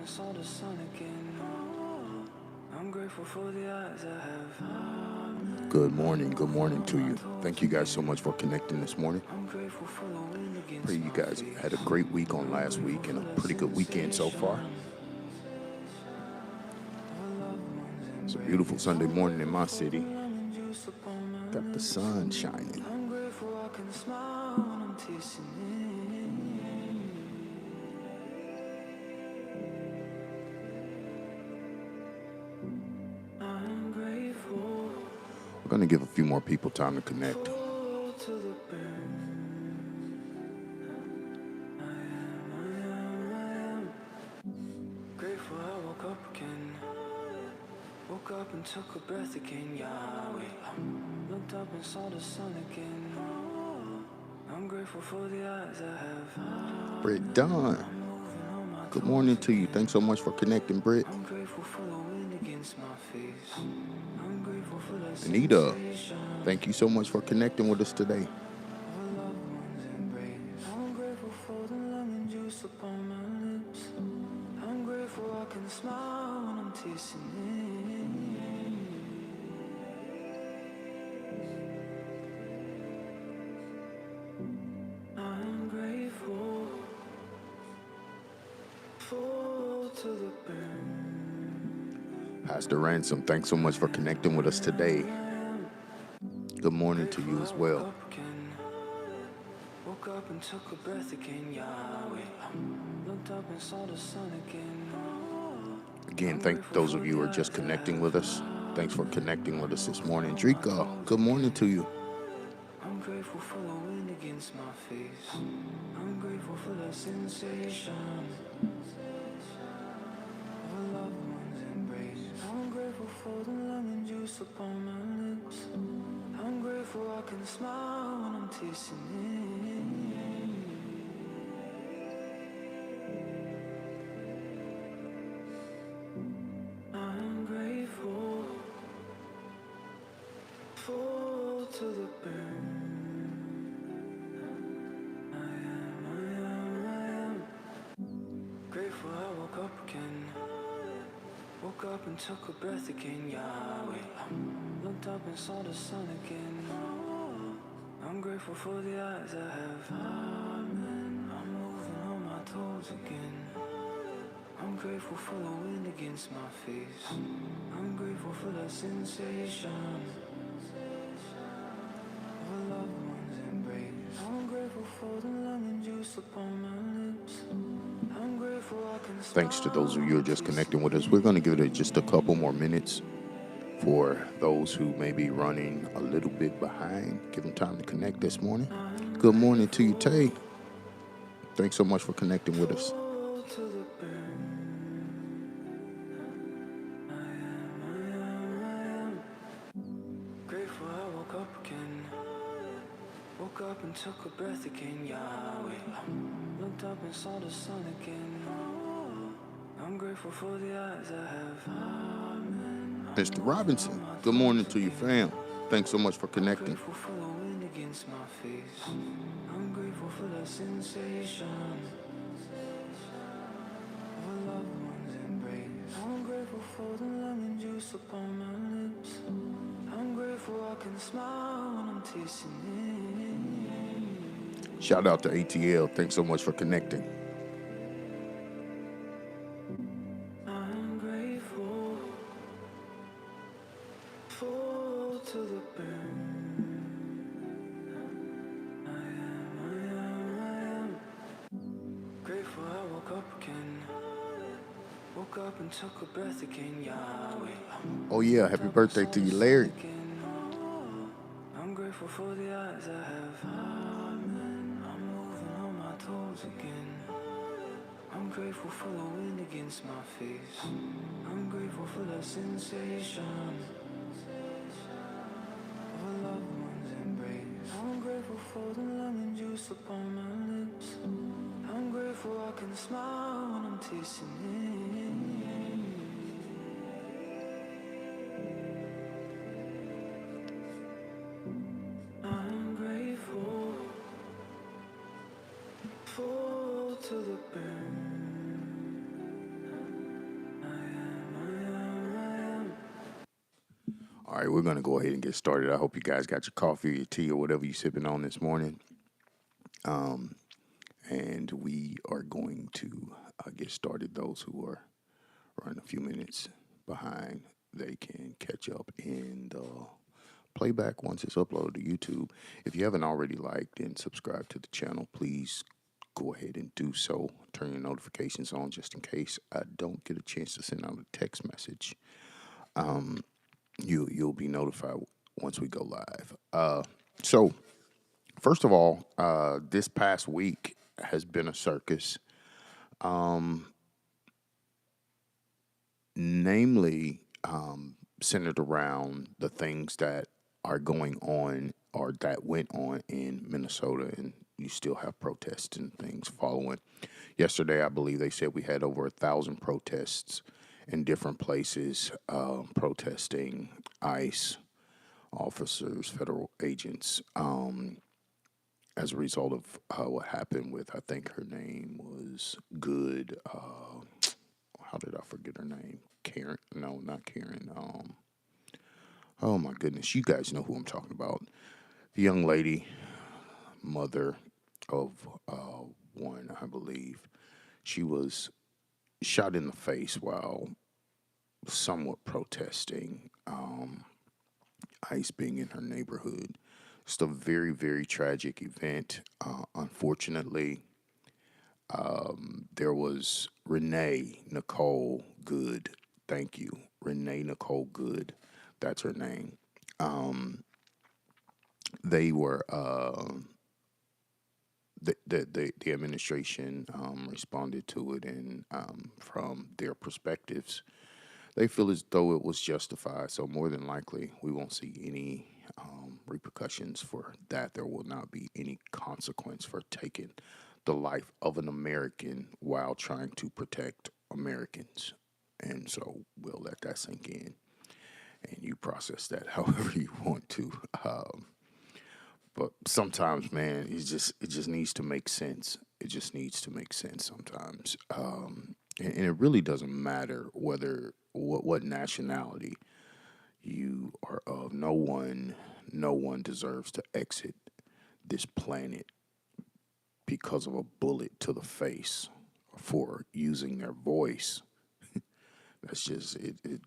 and saw the sun again. I'm grateful for the eyes I have. Good morning to you. Thank you guys so much for connecting this morning. I'm grateful for the wind against Pray you my guys face. had a great week on last week and a pretty good weekend so far. It's a beautiful Sunday morning in my city. Got the sun shining. I'm grateful I can smile when I'm tasting it. I'm grateful We're going to give a few more people time to connect. to the burn. I am grateful I woke up again. Woke up and took a breath again, Yahweh. Looked up and saw the sun again. I'm grateful for the eyes I have. Britt Dunn, good morning to you. Thanks so much for connecting, Britt. I'm grateful for the wind against my face. I'm grateful for that Anita, sensation thank you so much for connecting with us today. of a loved one's embrace. I'm grateful for the lemon juice upon my lips. I'm grateful I can smile when I'm tasting it. I'm grateful to the burn. Pastor Ransom, thanks so much for connecting with us today. Good morning to you as well. Woke up and took a breath again, Yahweh. Looked up and saw the sun again. Again, thank those of you who are just connecting with us. Thanks for connecting with us this morning. Drika, good morning to you. I'm grateful for the wind against my face. I'm grateful for that sensation of a loved one's embrace. I'm grateful for the lemon juice upon my lips. I'm grateful I can smile when I'm tasting it. I'm grateful to the burn. I am grateful I woke up again. Woke up and took a breath again, Yahweh. Looked up and saw the sun again. I'm grateful for the eyes I have. I'm moving on my toes again. I'm grateful for the wind against my face. I'm grateful for that sensation of a loved one's embrace. I'm grateful for the lemon juice upon my lips. I'm grateful I can smile. Thanks to those of you who are just connecting with us. We're going to give it just a couple more minutes for those who may be running a little bit behind. Give them time to connect this morning. Good morning to you, Tay. Thanks so much for connecting with us. To the burn. I am grateful I woke up again. Woke up and took a breath again, Yahweh. Looked up and saw the sun again. I'm grateful for the eyes I have. Mr. Robinson, good morning to you, fam. Thanks so much for connecting. Grateful for the wind against my face. I'm grateful for that sensation of a loved one's embrace. I'm grateful for the lemon juice upon my lips. I'm grateful I can smile when I'm tasting it. Shout out to ATL. Thanks so much for connecting. I'm grateful to the burn. I am grateful I woke up again. Woke up and took a breath again, Yahweh. Oh, yeah. Happy birthday to you, Larry. I'm grateful for the eyes I have. I'm moving on my toes again. I'm grateful for the wind against my face. I'm grateful for that sensation of a loved one's embrace. I'm grateful for the lemon juice upon my lips. I'm grateful I can smile when I'm tasting it. I'm grateful to the burn. All right, we're going to go ahead and get started. I hope you guys got your coffee or your tea or whatever you're sipping on this morning. And we are going to get started. Those who are running a few minutes behind, they can catch up in the playback once it's uploaded to YouTube. If you haven't already liked and subscribed to the channel, please go ahead and do so. Turn your notifications on just in case I don't get a chance to send out a text message. You'll be notified once we go live. So first of all, this past week has been a circus. Namely, centered around the things that are going on or that went on in Minnesota, and you still have protests and things following. Yesterday, I believe they said we had over 1,000 protests in different places, protesting ICE officers, federal agents, as a result of what happened with, I think her name was Good. How did I forget her name? Karen? No, not Karen. Oh my goodness, you guys know who I'm talking about. The young lady, mother of one, I believe. She was shot in the face while somewhat protesting ICE being in her neighborhood. It's a very, very tragic event. Unfortunately, there was Renee Nicole Good. Thank you. Renee Nicole Good. That's her name. They were, the administration responded to it, and from their perspectives, they feel as though it was justified. So more than likely, we won't see any repercussions for that. There will not be any consequence for taking the life of an American while trying to protect Americans. And so we'll let that sink in, and you process that however you want to. But sometimes, man, it just needs to make sense. It just needs to make sense sometimes, and it really doesn't matter whether what nationality you are of. No one deserves to exit this planet because of a bullet to the face for using their voice. That's just it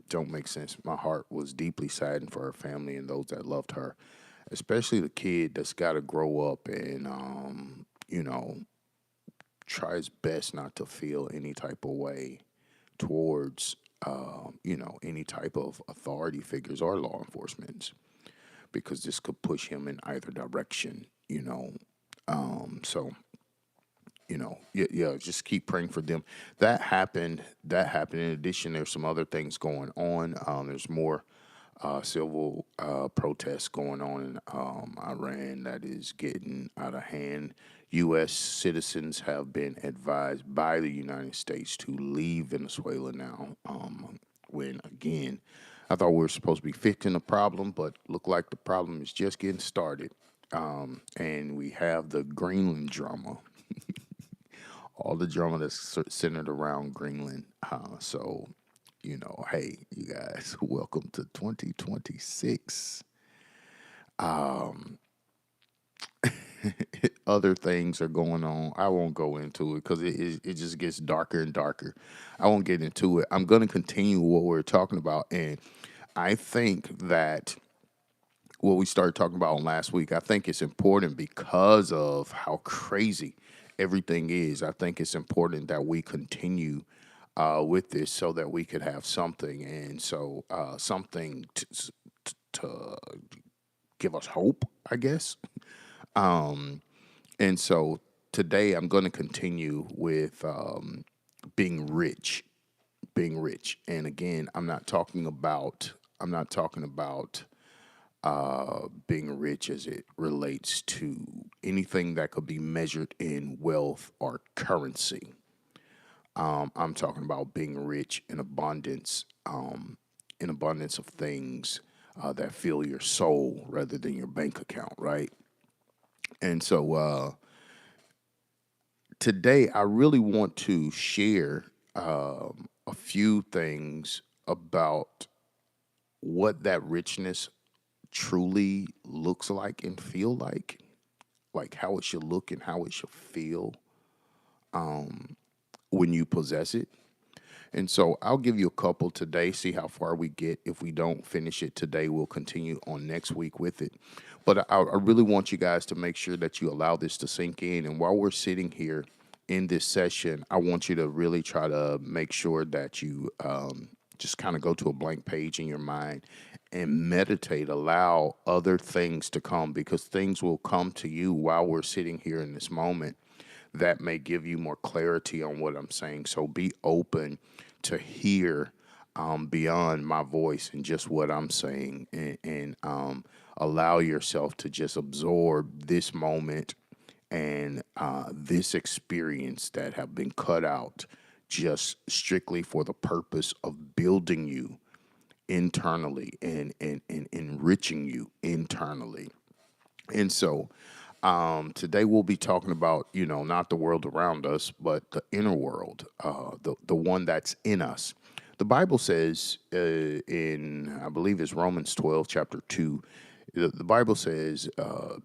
don't make sense. My heart was deeply saddened for her family and those that loved her, especially the kid that's got to grow up and try his best not to feel any type of way towards any type of authority figures or law enforcement, because this could push him in either direction. So yeah, just keep praying for them. That happened. In addition, there's some other things going on. There's more civil protests going on in Iran that is getting out of hand. U.S. citizens have been advised by the United States to leave Venezuela now. When again, I thought we were supposed to be fixing the problem, but look like the problem is just getting started. And we have the Greenland drama. All the drama that's centered around Greenland. So, hey, you guys, welcome to 2026. Other things are going on. I won't go into it because it just gets darker and darker. I won't get into it. I'm going to continue what we're talking about. And I think that what we started talking about last week, I think it's important because of how crazy everything is. I think it's important that we continue with this so that we could have something, and so something to give us hope, I guess. And so today I'm going to continue with being rich, and again, I'm not talking about being rich as it relates to anything that could be measured in wealth or currency. I'm talking about being rich in abundance of things that fill your soul rather than your bank account, right? And so today, I really want to share a few things about what that richness truly looks like and feel like how it should look and how it should feel when you possess it. And so I'll give you a couple today, see how far we get. If we don't finish it today, we'll continue on next week with it. But I really want you guys to make sure that you allow this to sink in. And while we're sitting here in this session, I want you to really try to make sure that you just kind of go to a blank page in your mind and meditate, allow other things to come, because things will come to you while we're sitting here in this moment that may give you more clarity on what I'm saying. So be open to hear beyond my voice and just what I'm saying, and allow yourself to just absorb this moment and this experience that have been cut out just strictly for the purpose of building you internally and enriching you internally. And so today we'll be talking about, not the world around us, but the inner world, the one that's in us. The Bible says in, I believe it's Romans 12, chapter 2, the Bible says,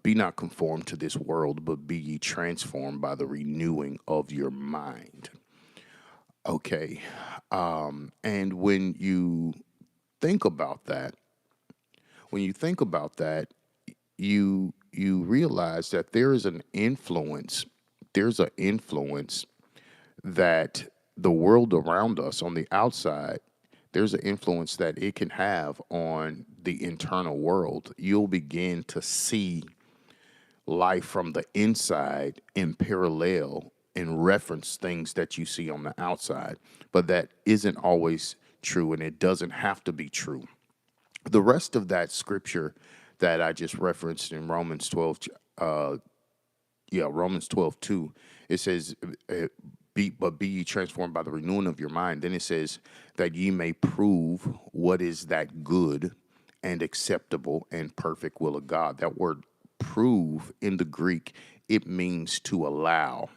be not conformed to this world, but be ye transformed by the renewing of your mind. Okay. And think about that, when you think about that, you realize that there's an influence that the world around us on the outside, there's an influence that it can have on the internal world. You'll begin to see life from the inside in parallel and reference things that you see on the outside, but that isn't always true, and it doesn't have to be true. The rest of that scripture that I just referenced in Romans 12, Romans 12:2, it says, be ye transformed by the renewing of your mind. Then it says that ye may prove what is that good and acceptable and perfect will of God. That word prove in the Greek, it means to allow.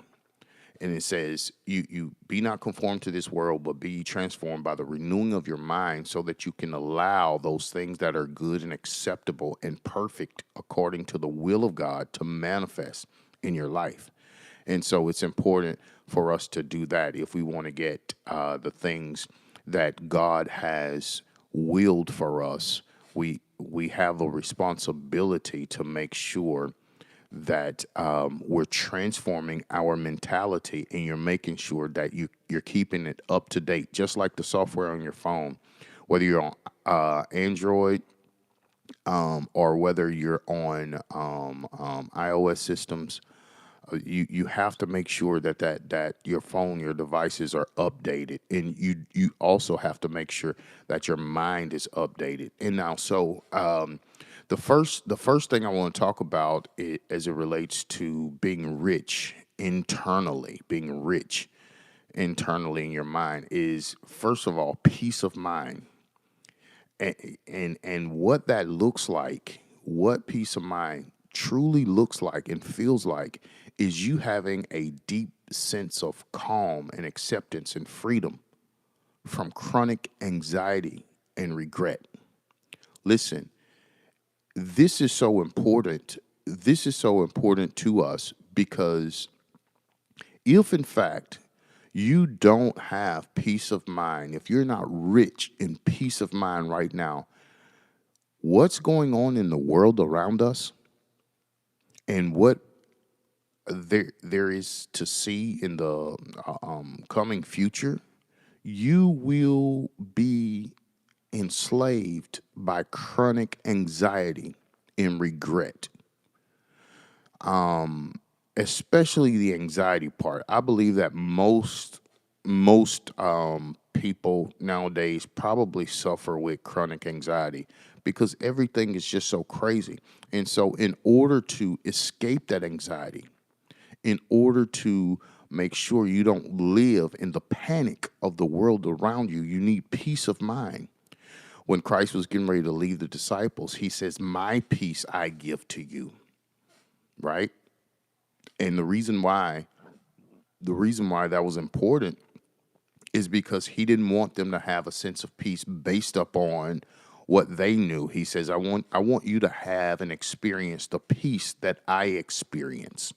And it says, you be not conformed to this world, but be ye transformed by the renewing of your mind, so that you can allow those things that are good and acceptable and perfect according to the will of God to manifest in your life. And so it's important for us to do that if we want to get the things that God has willed for us. We have a responsibility to make sure that we're transforming our mentality, and you're making sure that you're keeping it up to date, just like the software on your phone, whether you're on Android or whether you're on iOS systems. You have to make sure that your phone, your devices are updated, and you also have to make sure that your mind is updated. And now, so the first thing I want to talk about as it relates to being rich internally in your mind, is first of all peace of mind, and what that looks like, what peace of mind truly looks like and feels like, is you having a deep sense of calm and acceptance and freedom from chronic anxiety and regret. Listen, this is so important. This is so important to us, because if in fact you don't have peace of mind, if you're not rich in peace of mind right now, what's going on in the world around us and what there is to see in the coming future, you will be enslaved by chronic anxiety and regret, especially the anxiety part. I believe that most people nowadays probably suffer with chronic anxiety because everything is just so crazy. And so, in order to escape that anxiety, in order to make sure you don't live in the panic of the world around you, you need peace of mind. When Christ was getting ready to leave the disciples, he says, "My peace I give to you," right? And the reason why that was important is because he didn't want them to have a sense of peace based upon what they knew. He says, I want you to have and experience the peace that I experience,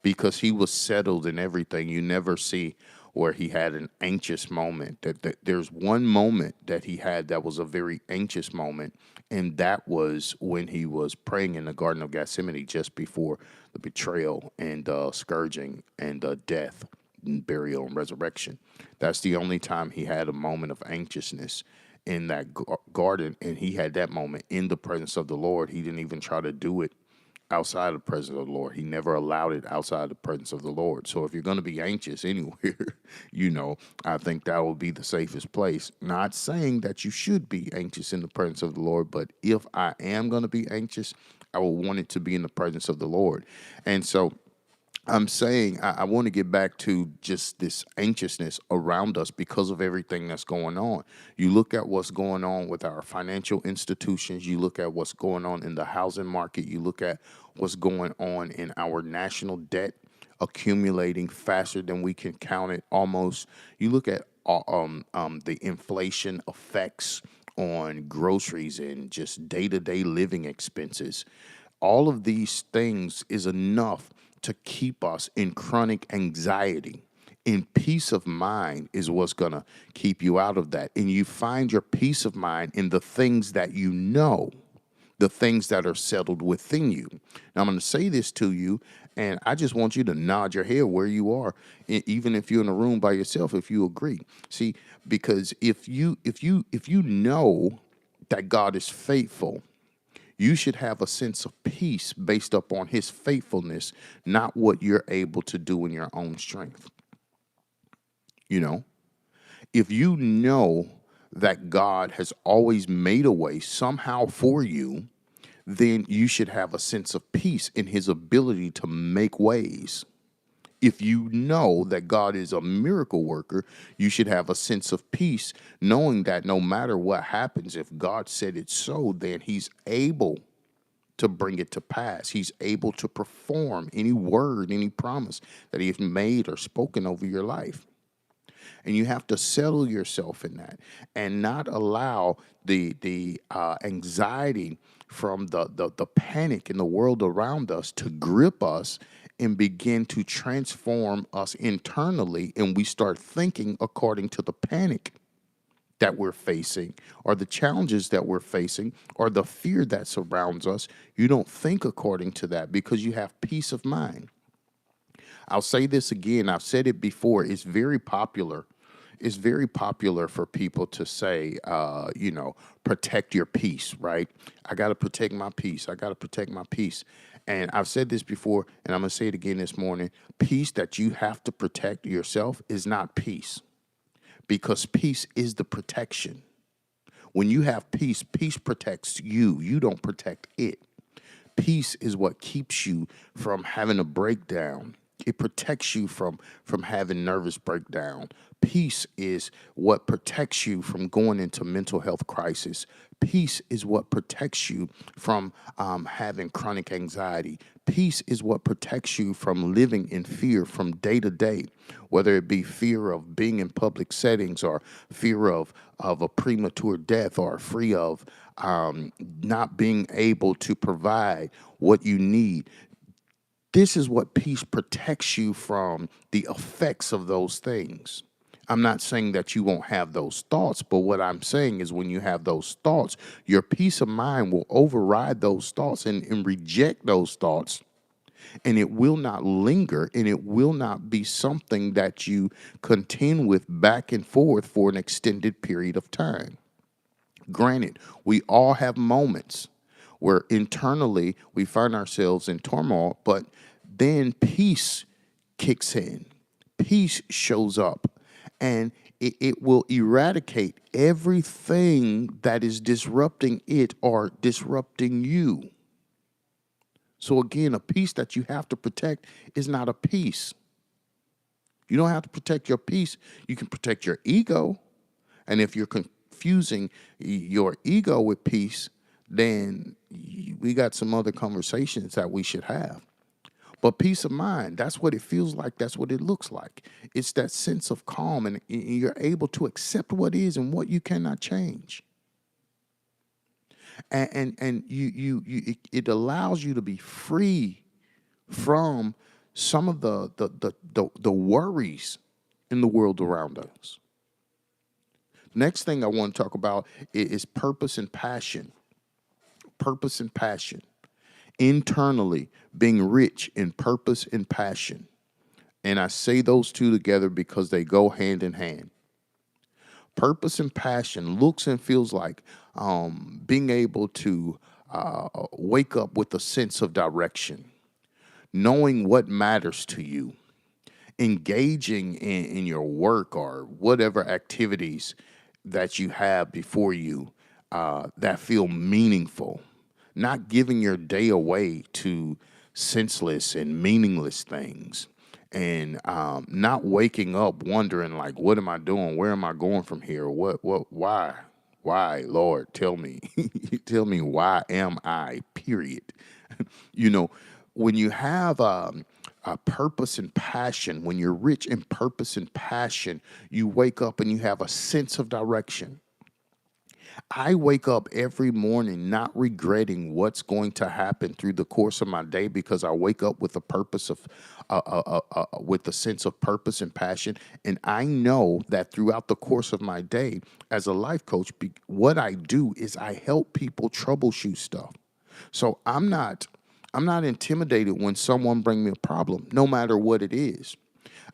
because he was settled in everything. You never see where he had an anxious moment. That there's one moment that he had that was a very anxious moment, and that was when he was praying in the Garden of Gethsemane just before the betrayal and scourging and death and burial and resurrection. That's the only time he had a moment of anxiousness in that garden, and he had that moment in the presence of the Lord. He didn't even try to do it outside of the presence of the Lord. He never allowed it outside the presence of the Lord. So if you're going to be anxious anywhere, I think that will be the safest place. Not saying that you should be anxious in the presence of the Lord, but if I am going to be anxious, I will want it to be in the presence of the Lord. And so I'm saying I want to get back to just this anxiousness around us because of everything that's going on. You look at what's going on with our financial institutions. You look at what's going on in the housing market. You look at what's going on in our national debt accumulating faster than we can count it almost. You look at the inflation effects on groceries and just day-to-day living expenses. All of these things is enough to keep us in chronic anxiety. And peace of mind is what's going to keep you out of that. And you find your peace of mind in the things that you know, the things that are settled within you. Now, I'm going to say this to you, and I just want you to nod your head where you are, even if you're in a room by yourself, if you agree. See, because if you know that God is faithful, you should have a sense of peace based upon his faithfulness, not what you're able to do in your own strength. If you know that God has always made a way somehow for you, then you should have a sense of peace in his ability to make ways. If you know that God is a miracle worker, you should have a sense of peace knowing that no matter what happens, if God said it so, then he's able to bring it to pass. He's able to perform any word, any promise that he has made or spoken over your life. And you have to settle yourself in that and not allow the anxiety from the panic in the world around us to grip us and begin to transform us internally, and we start thinking according to the panic that we're facing or the challenges that we're facing or the fear that surrounds us. You don't think according to that because you have peace of mind. I'll say this again. I've said it before. It's very popular. It's very popular for people to say, protect your peace, right? I got to protect my peace. I got to protect my peace. And I've said this before, and I'm going to say it again this morning. Peace that you have to protect yourself is not peace, because peace is the protection. When you have peace, peace protects you. You don't protect it. Peace is what keeps you from having a breakdown. It protects you from having nervous breakdown. Peace is what protects you from going into mental health crisis. Peace is what protects you from having chronic anxiety. Peace is what protects you from living in fear from day to day, whether it be fear of being in public settings or fear of a premature death or fear of not being able to provide what you need. This is what peace protects you from the effects of those things. I'm not saying that you won't have those thoughts, but what I'm saying is when you have those thoughts, your peace of mind will override those thoughts and reject those thoughts, and it will not linger, and it will not be something that you contend with back and forth for an extended period of time. Granted, we all have moments where internally we find ourselves in turmoil, but then peace kicks in. Peace shows up, and it will eradicate everything that is disrupting it or disrupting you. So again, a peace that you have to protect is not a peace. You don't have to protect your peace. You can protect your ego. And if you're confusing your ego with peace, then we got some other conversations that we should have. But peace of mind, that's what it feels like. That's what it looks like. It's that sense of calm, and you're able to accept what is and what you cannot change. And it allows you to be free from some of the worries in the world around us. Next thing I want to talk about is purpose and passion. Purpose and passion. Internally, being rich in purpose and passion. And I say those two together because they go hand in hand. Purpose and passion looks and feels like being able to wake up with a sense of direction, knowing what matters to you, engaging in your work or whatever activities that you have before you that feel meaningful, not giving your day away to senseless and meaningless things, and not waking up wondering like, what am I doing? Where am I going from here? Why, Lord, tell me, tell me, why am I, period. You know, when you have a purpose and passion, when you're rich in purpose and passion, you wake up and you have a sense of direction. I wake up every morning not regretting what's going to happen through the course of my day because I wake up with a purpose of, with a sense of purpose and passion. And I know that throughout the course of my day as a life coach, what I do is I help people troubleshoot stuff. So I'm not intimidated when someone bring me a problem, no matter what it is.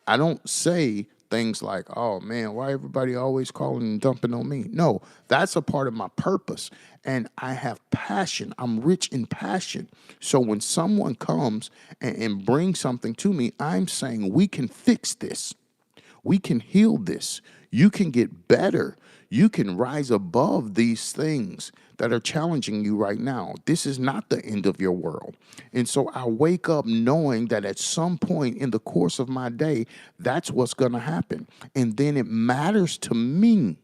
I don't say things like, "Oh man, why everybody always calling and dumping on me?" No, that's a part of my purpose. And I have passion. I'm rich in passion. So when someone comes and brings something to me, I'm saying we can fix this. We can heal this. You can get better. You can rise above these things that are challenging you right now. This is not the end of your world. And so I wake up knowing that at some point in the course of my day, that's what's going to happen. And then it matters to me.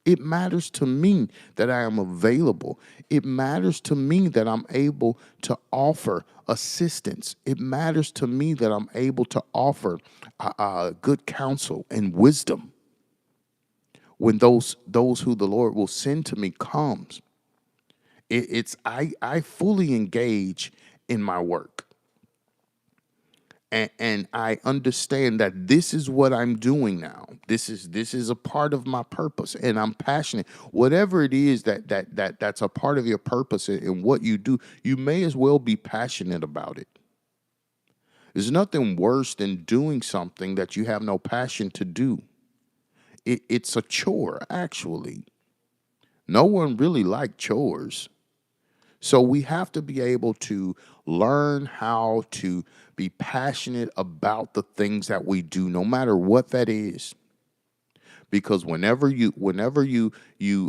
It matters to me that I am available. It matters to me that I'm able to offer assistance. It matters to me that I'm able to offer good counsel and wisdom when those who the Lord will send to me comes. I fully engage in my work. And I understand that this is what I'm doing now. This is a part of my purpose, and I'm passionate. Whatever it is that's a part of your purpose and what you do, you may as well be passionate about it. There's nothing worse than doing something that you have no passion to do. It's a chore, actually. No one really likes chores. So we have to be able to learn how to be passionate about the things that we do, no matter what that is. Because whenever you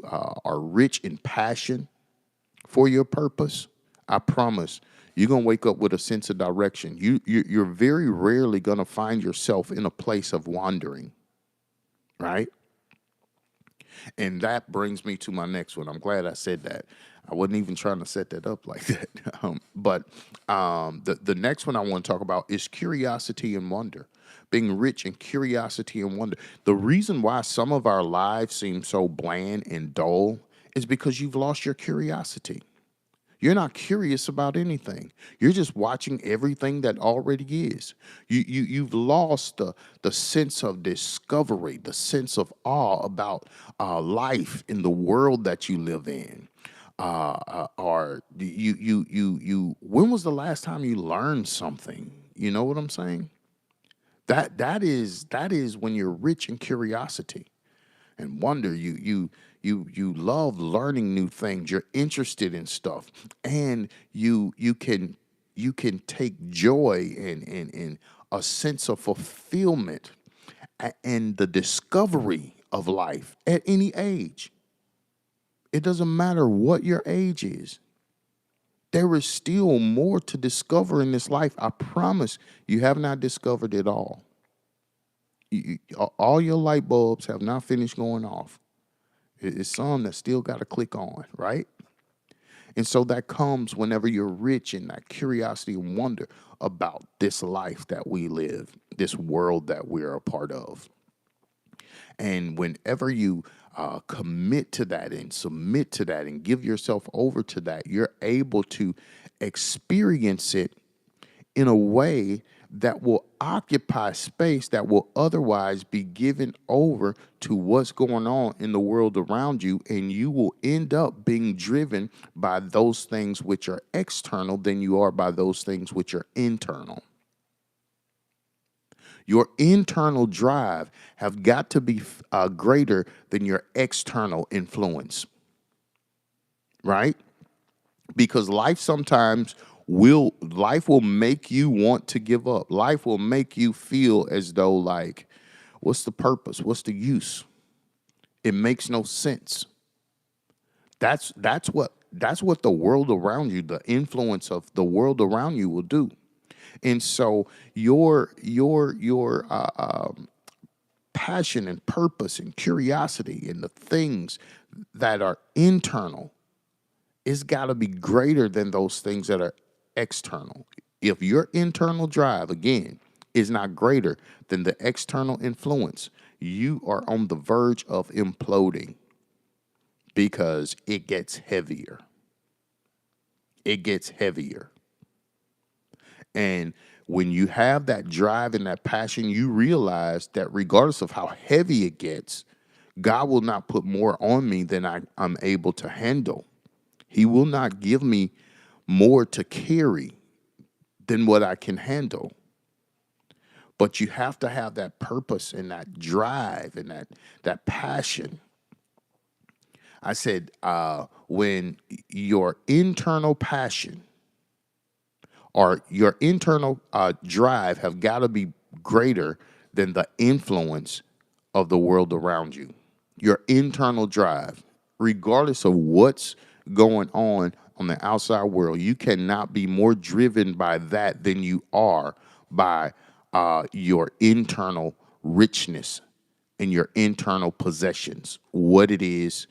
are rich in passion for your purpose, I promise you're gonna wake up with a sense of direction. You're very rarely gonna find yourself in a place of wandering, right? And that brings me to my next one. I'm glad I said that. I wasn't even trying to set that up like that. But the next one I want to talk about is curiosity and wonder. Being rich in curiosity and wonder. The reason why some of our lives seem so bland and dull is because you've lost your curiosity. You're not curious about anything. You're just watching everything that already is. You've lost the sense of discovery, the sense of awe about life in the world that you live in. Or when was the last time you learned something? You know what I'm saying? That is when you're rich in curiosity and wonder. You love learning new things. You're interested in stuff, and you can take joy in a sense of fulfillment and the discovery of life at any age. It doesn't matter what your age is. There is still more to discover in this life. I promise you have not discovered it all. All your light bulbs have not finished going off. It's some that still got to click on, right? And so that comes whenever you're rich in that curiosity and wonder about this life that we live, this world that we're a part of. And whenever you commit to that and submit to that and give yourself over to that, you're able to experience it in a way that will occupy space that will otherwise be given over to what's going on in the world around you. And you will end up being driven by those things which are external than you are by those things which are internal. Your internal drive have got to be greater than your external influence, right? Because life will make you want to give up. Life will make you feel as though like, what's the purpose? What's the use? It makes no sense. That's what the world around you, the influence of the world around you will do. And so your passion and purpose and curiosity and the things that are internal, it's got to be greater than those things that are external. If your internal drive, again, is not greater than the external influence, you are on the verge of imploding because it gets heavier. It gets heavier. And when you have that drive and that passion, you realize that regardless of how heavy it gets, God will not put more on me than I'm able to handle. He will not give me more to carry than what I can handle. But you have to have that purpose and that drive and that passion. I said, when your internal passion or your internal drive have got to be greater than the influence of the world around you. Your internal drive, regardless of what's going on the outside world, you cannot be more driven by that than you are by your internal richness and your internal possessions, what it is,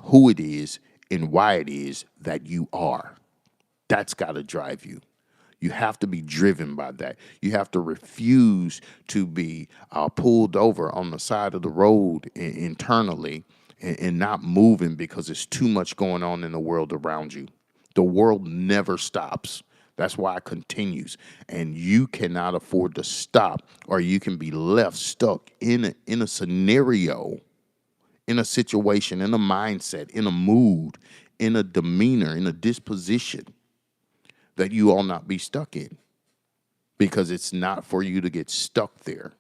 who it is, and why it is that you are. That's got to drive you. You have to be driven by that. You have to refuse to be pulled over on the side of the road internally and not moving because there's too much going on in the world around you. The world never stops. That's why it continues. And you cannot afford to stop, or you can be left stuck in a scenario, in a situation, in a mindset, in a mood, in a demeanor, in a disposition that you all not be stuck in, because it's not for you to get stuck there.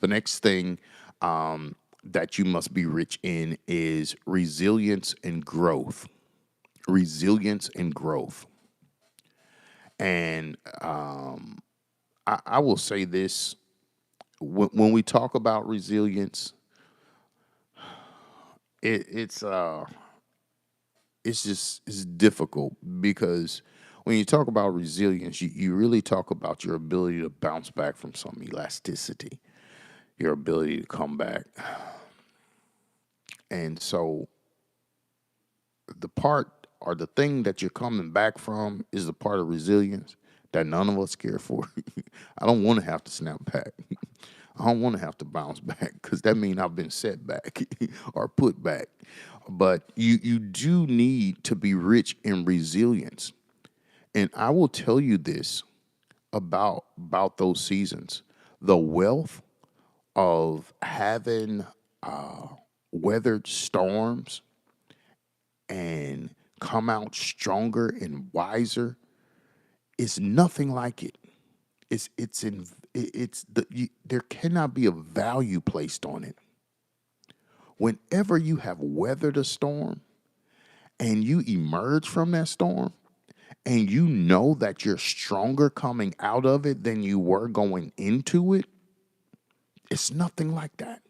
The next thing that you must be rich in is resilience and growth. Resilience and growth. And I will say this, when we talk about resilience, it's difficult, because when you talk about resilience, you really talk about your ability to bounce back from some elasticity, your ability to come back. And so the part or the thing that you're coming back from is the part of resilience that none of us care for. I don't want to have to snap back. I don't want to have to bounce back, because that means I've been set back or put back. But you do need to be rich in resilience. And I will tell you this about those seasons. The wealth of having weathered storms and come out stronger and wiser is nothing like it. There cannot be a value placed on it. Whenever you have weathered a storm and you emerge from that storm and you know that you're stronger coming out of it than you were going into it, it's nothing like that.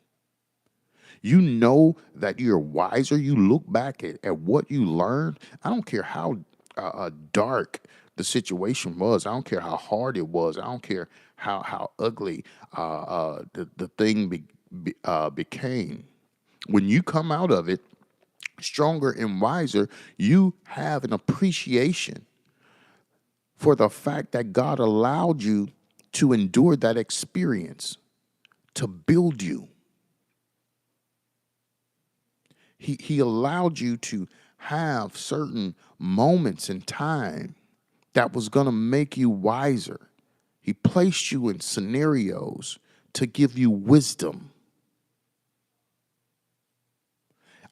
You know that you're wiser. You look back at what you learned. I don't care how dark the situation was. I don't care how hard it was. I don't care how ugly the thing became. When you come out of it stronger and wiser, you have an appreciation for the fact that God allowed you to endure that experience to build you. He allowed you to have certain moments in time that was going to make you wiser. He placed you in scenarios to give you wisdom.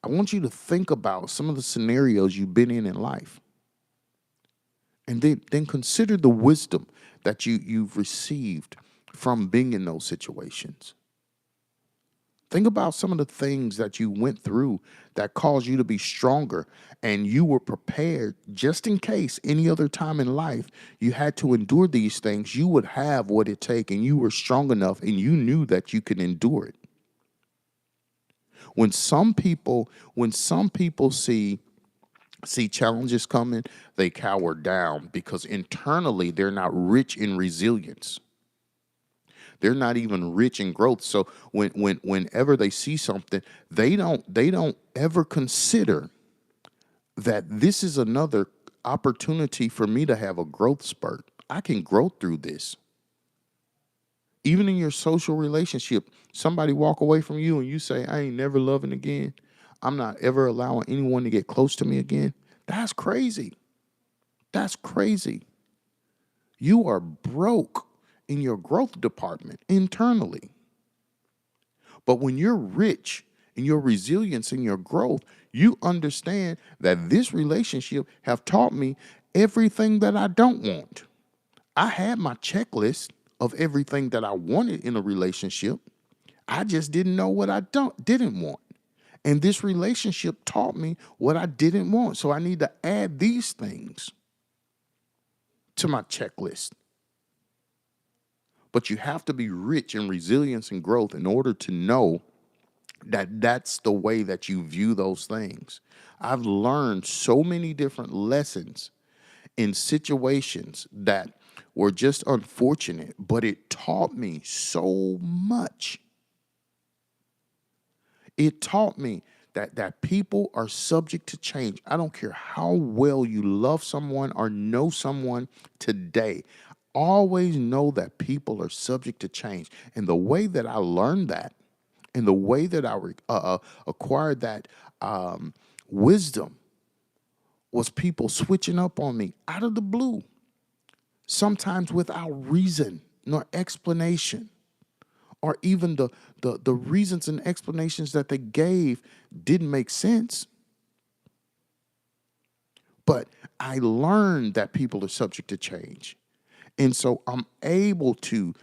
I want you to think about some of the scenarios you've been in life. And then consider the wisdom that you've received from being in those situations. Think about some of the things that you went through that caused you to be stronger, and you were prepared just in case any other time in life you had to endure these things. You would have what it takes, and you were strong enough, and you knew that you could endure it. When some people see challenges coming, they cower down because internally they're not rich in resilience. They're not even rich in growth. So whenever they see something, they don't ever consider that this is another opportunity for me to have a growth spurt. I can grow through this. Even in your social relationship, somebody walk away from you and you say, I ain't never loving again. I'm not ever allowing anyone to get close to me again. That's crazy. That's crazy. You are broke in your growth department internally. But when you're rich in your resilience and your growth, you understand that this relationship have taught me everything that I don't want. I had my checklist of everything that I wanted in a relationship. I just didn't know what I didn't want. And this relationship taught me what I didn't want. So I need to add these things to my checklist. But you have to be rich in resilience and growth in order to know that that's the way that you view those things. I've learned so many different lessons in situations that were just unfortunate, but it taught me so much. It taught me that people are subject to change. I don't care how well you love someone or know someone today. Always know that people are subject to change. And the way that I learned that, and the way that I acquired that wisdom, was people switching up on me out of the blue, sometimes without reason nor explanation, or even the reasons and explanations that they gave didn't make sense. But I learned that people are subject to change. And so I'm able to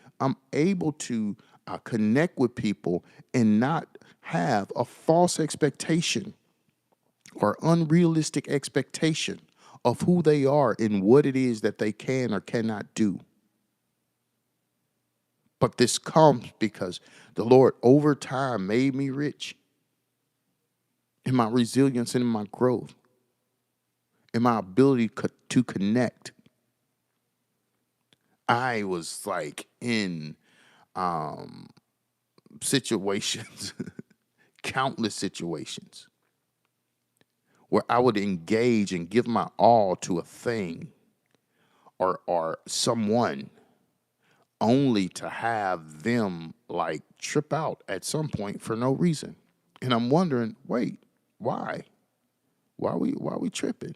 connect with people and not have a false expectation or unrealistic expectation of who they are and what it is that they can or cannot do. But this comes because the Lord over time made me rich in my resilience and in my growth, in my ability to connect. I was like in situations, countless situations, where I would engage and give my all to a thing or someone, only to have them like trip out at some point for no reason. And I'm wondering, wait, why? Why are we tripping?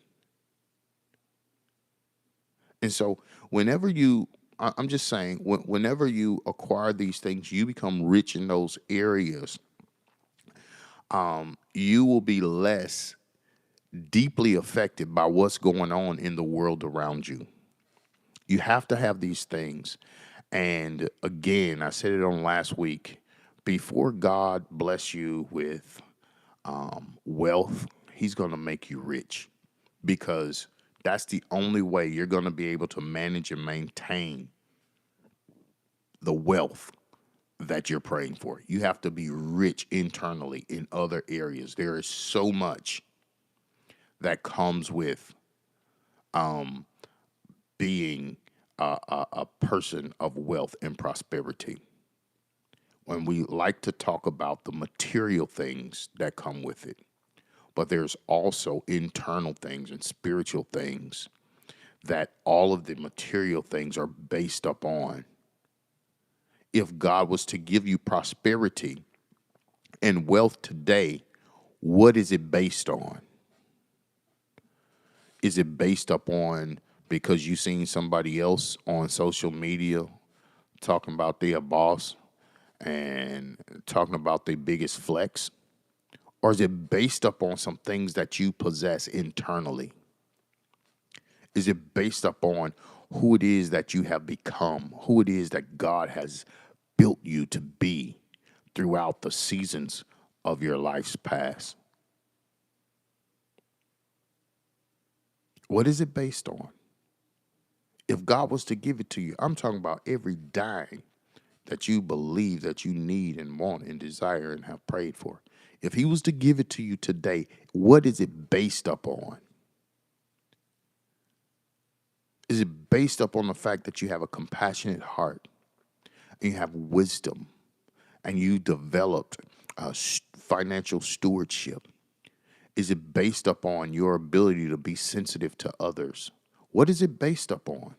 And so whenever I'm just saying, whenever you acquire these things, you become rich in those areas. You will be less deeply affected by what's going on in the world around you. You have to have these things. And again, I said it on last week, before God bless you with wealth, he's going to make you rich, because that's the only way you're going to be able to manage and maintain the wealth that you're praying for. You have to be rich internally in other areas. There is so much that comes with being a person of wealth and prosperity. When we like to talk about the material things that come with it, but there's also internal things and spiritual things that all of the material things are based upon. If God was to give you prosperity and wealth today, What is it based on? Is it based upon because you seen somebody else on social media talking about their boss and talking about their biggest flex? Or is it based upon some things that you possess internally? Is it based upon who it is that you have become, who it is that God has built you to be throughout the seasons of your life's past? What is it based on? If God was to give it to you, I'm talking about every dime that you believe that you need and want and desire and have prayed for. If he was to give it to you today, what is it based upon? Is it based upon the fact that you have a compassionate heart and you have wisdom and you developed financial stewardship? Is it based upon your ability to be sensitive to others? What is it based upon?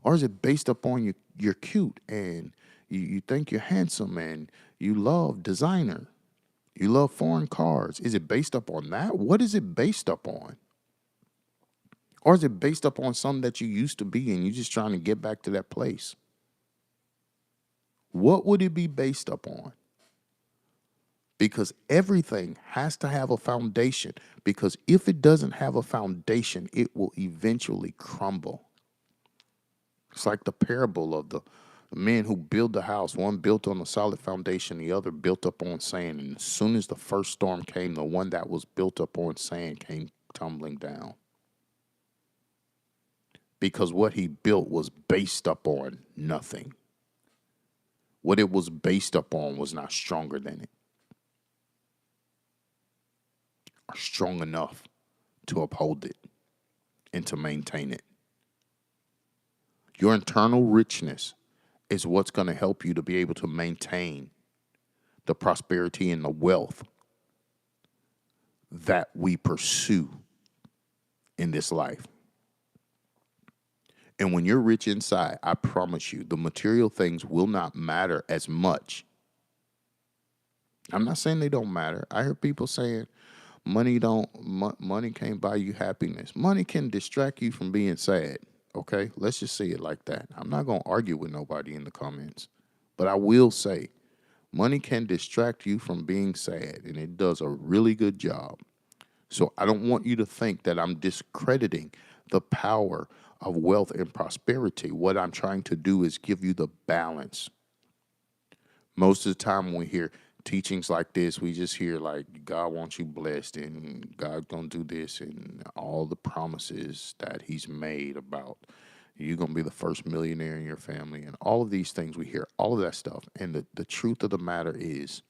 Or is it based upon you're cute and you think you're handsome and you love designer? You love foreign cars. Is it based upon that? What is it based upon? Or is it based upon something that you used to be and you're just trying to get back to that place? What would it be based upon? Because everything has to have a foundation. Because if it doesn't have a foundation, it will eventually crumble. It's like the parable of the men who build the house. One built on a solid foundation, the other built up on sand. And as soon as the first storm came, the one that was built up on sand came tumbling down. Because what he built was based upon nothing. What it was based upon was not stronger than it, or strong enough to uphold it and to maintain it. Your internal richness is what's going to help you to be able to maintain the prosperity and the wealth that we pursue in this life. And when you're rich inside, I promise you, the material things will not matter as much. I'm not saying they don't matter. I hear people saying money can't buy you happiness. Money can distract you from being sad. Okay, let's just say it like that. I'm not going to argue with nobody in the comments, but I will say money can distract you from being sad, and it does a really good job. So I don't want you to think that I'm discrediting the power of wealth and prosperity. What I'm trying to do is give you the balance. Most of the time when we hear teachings like this, we just hear like God wants you blessed and God's gonna do this and all the promises that he's made about you're gonna be the first millionaire in your family and all of these things. We hear all of that stuff. And the truth of the matter is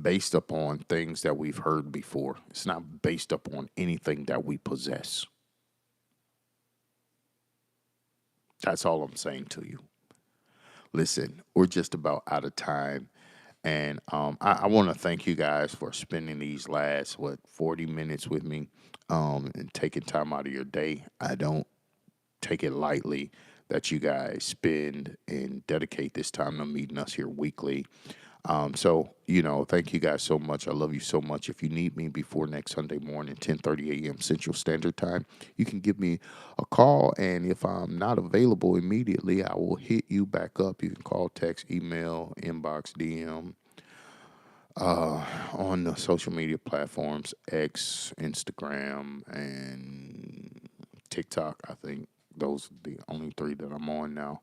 based upon things that we've heard before. It's not based upon anything that we possess. That's all I'm saying to you. Listen, we're just about out of time. And I want to thank you guys for spending these last, 40 minutes with me and taking time out of your day. I don't take it lightly that you guys spend and dedicate this time to meeting us here weekly. So, thank you guys so much. I love you so much. If you need me before next Sunday morning, 10:30 a.m. Central Standard Time, you can give me a call. And if I'm not available immediately, I will hit you back up. You can call, text, email, inbox, DM on the social media platforms, X, Instagram, and TikTok. I think those are the only three that I'm on now.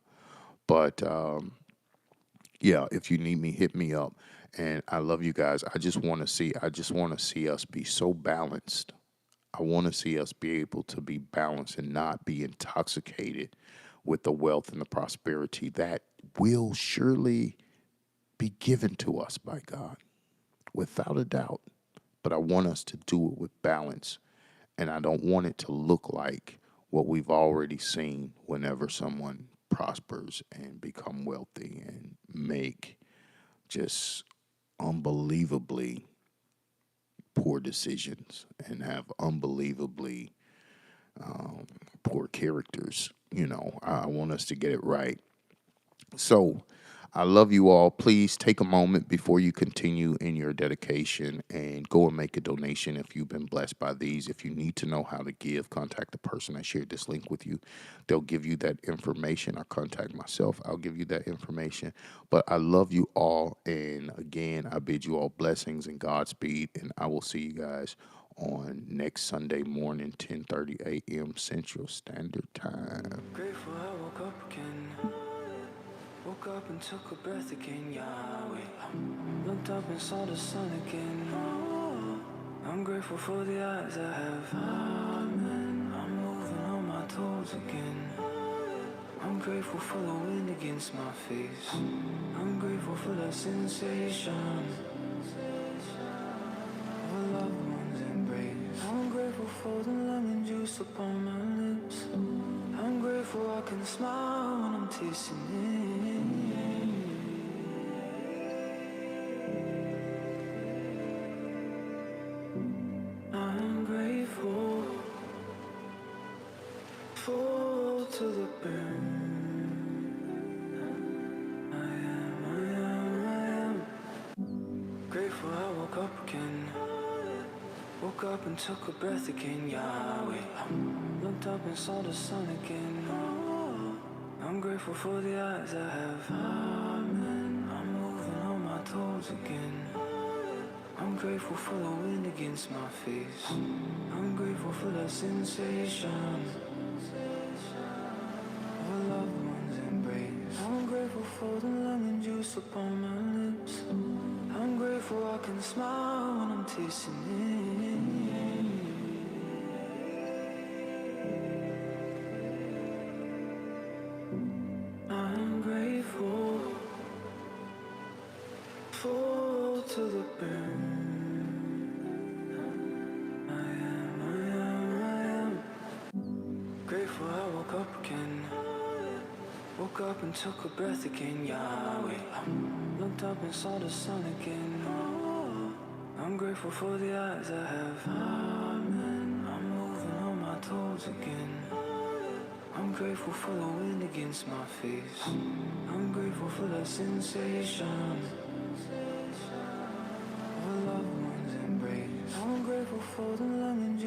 But yeah, if you need me, hit me up. And I love you guys. I just want to see us be so balanced. I want to see us be able to be balanced and not be intoxicated with the wealth and the prosperity that will surely be given to us by God, without a doubt. But I want us to do it with balance. And I don't want it to look like what we've already seen whenever someone prospers and become wealthy and make just unbelievably poor decisions and have unbelievably poor characters. I want us to get it right. So I love you all. Please take a moment before you continue in your dedication and go and make a donation if you've been blessed by these. If you need to know how to give, contact the person I shared this link with you. They'll give you that information, or contact myself. I'll give you that information. But I love you all. And again, I bid you all blessings and Godspeed. And I will see you guys on next Sunday morning, 10:30 a.m. Central Standard Time. Grateful I woke up again. Woke up and took a breath again, Yahweh. Looked up and saw the sun again. I'm grateful for the eyes I have. Amen. I'm moving on my toes again. I'm grateful for the wind against my face. I'm grateful for that sensation of a loved one's embrace. I'm grateful for the lemon juice upon my lips. I'm grateful I can smile when I'm tasting it. I'm grateful, full to the brim. I am grateful I woke up again. Woke up and took a breath again, Yahweh. Looked up and saw the sun again. I'm grateful for the eyes I have. Amen. I'm moving on my toes again. I'm grateful for the wind against my face. I'm grateful for that sensation of a loved one's embrace. I'm grateful for the lemon juice upon my lips. I'm grateful I can smile when I'm tasting it. I'm grateful, full to the brim. I am grateful I woke up again. Woke up and took a breath again, Yahweh. Looked up and saw the sun again. I'm grateful for the eyes I have. Amen. I'm moving on my toes again. I'm grateful for the wind against my face. I'm grateful for that sensation of a loved one's embrace. I'm grateful for the lemon juice.